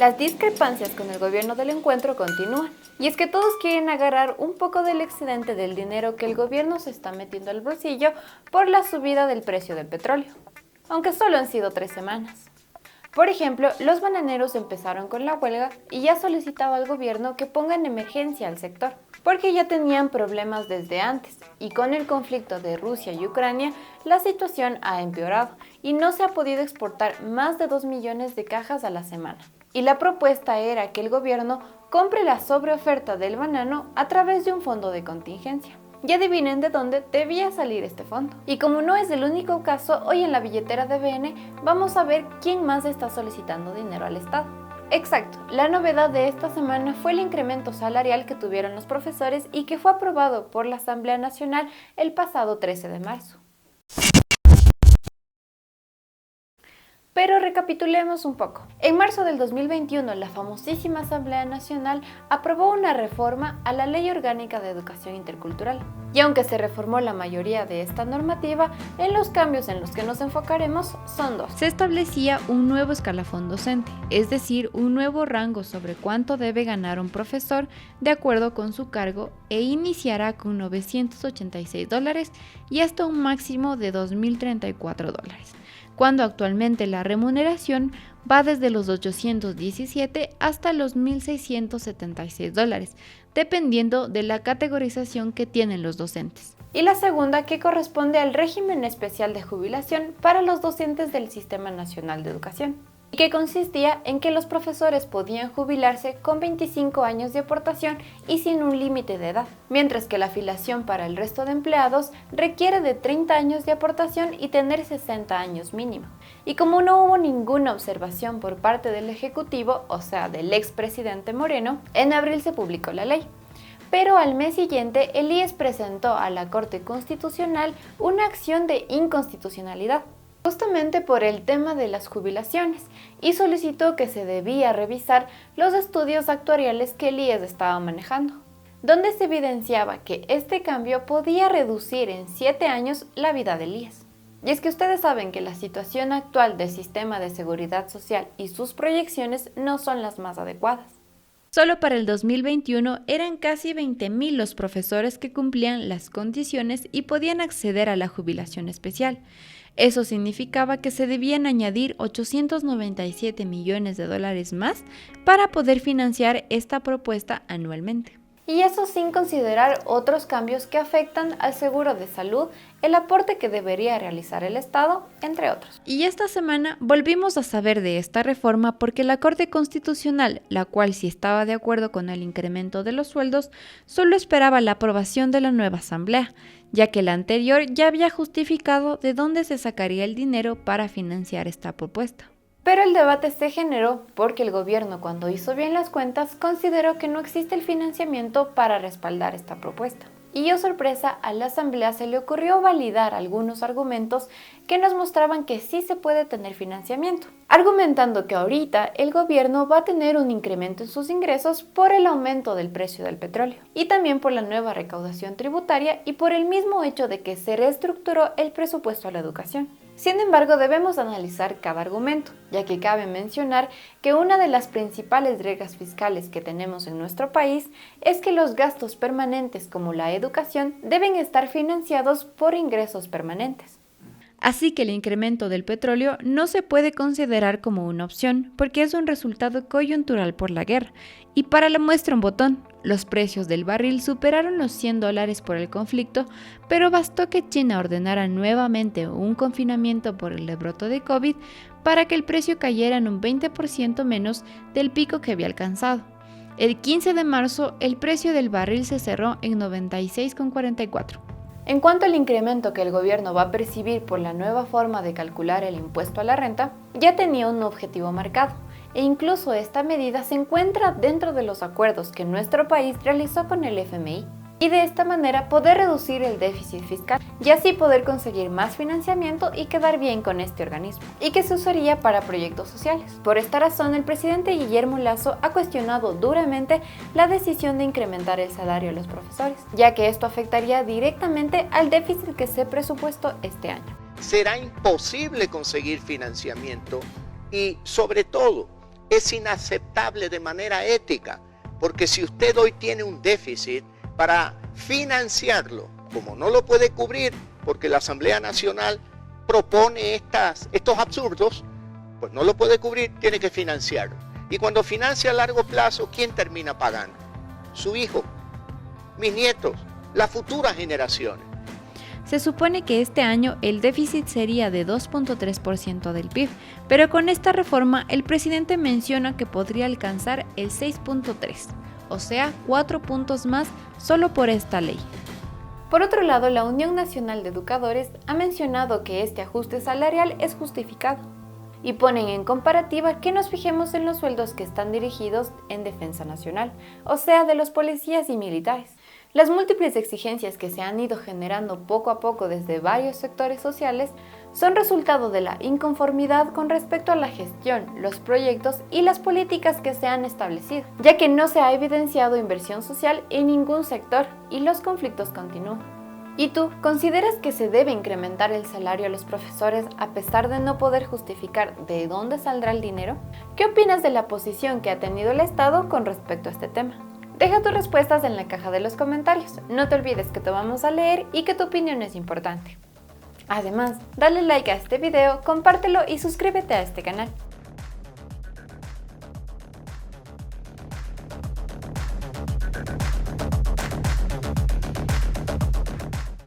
Las discrepancias con el gobierno del encuentro continúan, y es que todos quieren agarrar un poco del excedente del dinero que el gobierno se está metiendo al bolsillo por la subida del precio del petróleo, aunque solo han sido 3 semanas. Por ejemplo, los bananeros empezaron con la huelga y ya solicitaba al gobierno que ponga en emergencia al sector, porque ya tenían problemas desde antes, y con el conflicto de Rusia y Ucrania, la situación ha empeorado y no se ha podido exportar más de 2 millones de cajas a la semana. Y la propuesta era que el gobierno compre la sobreoferta del banano a través de un fondo de contingencia. Y adivinen de dónde debía salir este fondo. Y como no es el único caso, hoy en la billetera de BN vamos a ver quién más está solicitando dinero al Estado. Exacto, la novedad de esta semana fue el incremento salarial que tuvieron los profesores y que fue aprobado por la Asamblea Nacional el pasado 13 de marzo. Pero recapitulemos un poco. En marzo del 2021, la famosísima Asamblea Nacional aprobó una reforma a la Ley Orgánica de Educación Intercultural. Y aunque se reformó la mayoría de esta normativa, en los cambios en los que nos enfocaremos son dos. Se establecía un nuevo escalafón docente, es decir, un nuevo rango sobre cuánto debe ganar un profesor de acuerdo con su cargo e iniciará con $986 y hasta un máximo de $2.034. Cuando actualmente la remuneración va desde los 817 hasta los $1.676, dependiendo de la categorización que tienen los docentes. Y la segunda, que corresponde al régimen especial de jubilación para los docentes del Sistema Nacional de Educación, y que consistía en que los profesores podían jubilarse con 25 años de aportación y sin un límite de edad, mientras que la afiliación para el resto de empleados requiere de 30 años de aportación y tener 60 años mínimo. Y como no hubo ninguna observación por parte del Ejecutivo, o sea, del expresidente Moreno, en abril se publicó la ley. Pero al mes siguiente, el IES presentó a la Corte Constitucional una acción de inconstitucionalidad, justamente por el tema de las jubilaciones, y solicitó que se debía revisar los estudios actuariales que el IES estaba manejando, donde se evidenciaba que este cambio podía reducir en 7 años la vida del IES. Y es que ustedes saben que la situación actual del sistema de seguridad social y sus proyecciones no son las más adecuadas. Solo para el 2021 eran casi 20.000 los profesores que cumplían las condiciones y podían acceder a la jubilación especial. Eso significaba que se debían añadir $897 millones más para poder financiar esta propuesta anualmente. Y eso sin considerar otros cambios que afectan al seguro de salud, el aporte que debería realizar el Estado, entre otros. Y esta semana volvimos a saber de esta reforma porque la Corte Constitucional, la cual sí estaba de acuerdo con el incremento de los sueldos, solo esperaba la aprobación de la nueva Asamblea, ya que la anterior ya había justificado de dónde se sacaría el dinero para financiar esta propuesta. Pero el debate se generó porque el gobierno, cuando hizo bien las cuentas, consideró que no existe el financiamiento para respaldar esta propuesta. Y, oh sorpresa, a la Asamblea se le ocurrió validar algunos argumentos que nos mostraban que sí se puede tener financiamiento, argumentando que ahorita el gobierno va a tener un incremento en sus ingresos por el aumento del precio del petróleo, y también por la nueva recaudación tributaria y por el mismo hecho de que se reestructuró el presupuesto a la educación. Sin embargo, debemos analizar cada argumento, ya que cabe mencionar que una de las principales reglas fiscales que tenemos en nuestro país es que los gastos permanentes como la educación deben estar financiados por ingresos permanentes. Así que el incremento del petróleo no se puede considerar como una opción porque es un resultado coyuntural por la guerra. Y para la muestra un botón, los precios del barril superaron los $100 por el conflicto, pero bastó que China ordenara nuevamente un confinamiento por el rebrote de COVID para que el precio cayera en un 20% menos del pico que había alcanzado. El 15 de marzo, el precio del barril se cerró en 96,44. En cuanto al incremento que el gobierno va a percibir por la nueva forma de calcular el impuesto a la renta, ya tenía un objetivo marcado, e incluso esta medida se encuentra dentro de los acuerdos que nuestro país realizó con el FMI, y de esta manera poder reducir el déficit fiscal y así poder conseguir más financiamiento y quedar bien con este organismo, y que se usaría para proyectos sociales. Por esta razón, el presidente Guillermo Lasso ha cuestionado duramente la decisión de incrementar el salario a los profesores, ya que esto afectaría directamente al déficit que se presupuestó este año. Será imposible conseguir financiamiento y, sobre todo, es inaceptable de manera ética, porque si usted hoy tiene un déficit, para financiarlo, como no lo puede cubrir, porque la Asamblea Nacional propone estos absurdos, pues no lo puede cubrir, tiene que financiarlo. Y cuando financia a largo plazo, ¿quién termina pagando? Su hijo, mis nietos, las futuras generaciones. Se supone que este año el déficit sería de 2.3% del PIB, pero con esta reforma el presidente menciona que podría alcanzar el 6.3%, o sea, 4 puntos más solo por esta ley. Por otro lado, la Unión Nacional de Educadores ha mencionado que este ajuste salarial es justificado y ponen en comparativa que nos fijemos en los sueldos que están dirigidos en defensa nacional, o sea, de los policías y militares. Las múltiples exigencias que se han ido generando poco a poco desde varios sectores sociales son resultado de la inconformidad con respecto a la gestión, los proyectos y las políticas que se han establecido, ya que no se ha evidenciado inversión social en ningún sector y los conflictos continúan. ¿Y tú, consideras que se debe incrementar el salario a los profesores a pesar de no poder justificar de dónde saldrá el dinero? ¿Qué opinas de la posición que ha tenido el Estado con respecto a este tema? Deja tus respuestas en la caja de los comentarios. No te olvides que te vamos a leer y que tu opinión es importante. Además, dale like a este video, compártelo y suscríbete a este canal.